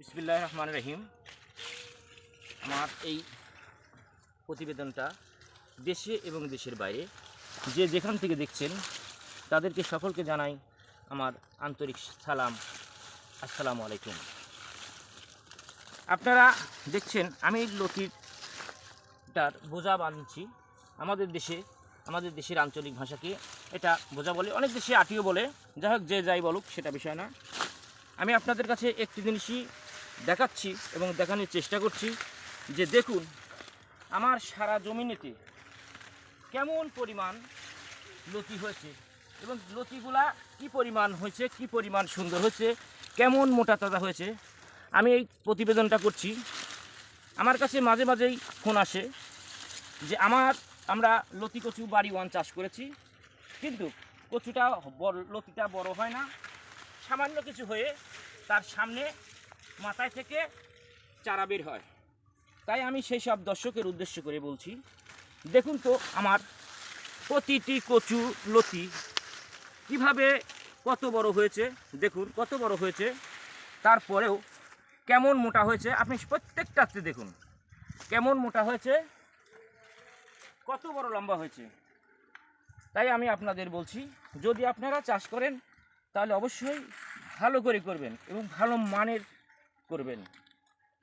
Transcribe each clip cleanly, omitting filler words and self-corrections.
বিসমিল্লাহির রহমানির রহিম। আমার এই প্রতিবেদনটা দেশে এবং দেশের বাইরে যে যেখান থেকে দেখছেন তাদেরকে সকলকে জানাই আমার আন্তরিক সালাম, আসসালামু আলাইকুম। আপনারা দেখছেন আমি লতিটার বোঝা বাঁধছি। আমাদের দেশের আঞ্চলিক ভাষাকে এটা বোঝা বলে, অনেক দেশে আটিও বলে। যাই হোক, যে যাই বলুক সেটা বিষয় না। আমি আপনাদের কাছে একটি জিনিসই দেখাচ্ছি এবং দেখানোর চেষ্টা করছি যে দেখুন আমার সারা জমিনেতে কেমন পরিমাণ লতি হয়েছে এবং লতিগুলা কি পরিমাণ হয়েছে, কি পরিমাণ সুন্দর হয়েছে, কেমন মোটা তাজা হয়েছে। আমি এই প্রতিবেদনটা করছি। আমার কাছে মাঝে মাঝেই ফোন আসে যে আমরা লতি কচু বাড়ি ওয়ান চাষ করেছি, কিন্তু লতিটা বড় হয় না, সামান্য কিছু হয়ে তার সামনে মাথায় থেকে চারা বের হয়। তাই আমি সেই সব দর্শকের উদ্দেশ্য করে বলছি, দেখুন তো আমার প্রতিটি কচু লতি কিভাবে কত বড় হয়েছে, দেখুন কত বড় হয়েছে, তারপরেও কেমন মোটা হয়েছে। আপনি প্রত্যেকটাতে দেখুন কেমন মোটা হয়েছে, কত বড় লম্বা হয়েছে। তাই আমি আপনাদের বলছি, যদি আপনারা চাষ করেন তাহলে অবশ্যই ভালো করে করবেন এবং ভালো মানের করবেন,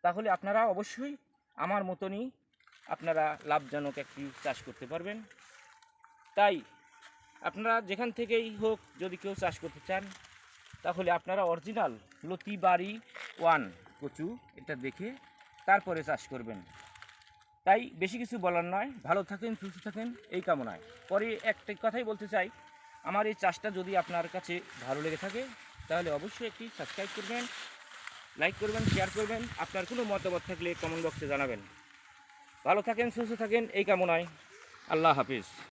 তাহলে আপনারা অবশ্যই আমার মতনই আপনারা লাভজনক একটি চাষ করতে পারবেন। তাই আপনারা যেখান থেকেই হোক, যদি কেউ চাষ করতে চান তাহলে আপনারা অরিজিনাল লতি বাড়ি ওয়ান কচু এটা দেখে তারপরে চাষ করবেন। তাই বেশি কিছু বলার নয়, ভালো থাকেন, সুস্থ থাকেন এই কামনায়। পরে একটা কথাই বলতে চাই, আমার এই চাষটা যদি আপনার কাছে ভালো লেগে থাকে তাহলে অবশ্যই একটি সাবস্ক্রাইব করবেন, লাইক করবেন, শেয়ার করবেন। আপনার কোনো মতামত থাকলে কমেন্ট বক্সে জানাবেন। ভালো থাকেন, সুস্থ থাকেন এই কামনায়। আল্লাহ হাফিজ।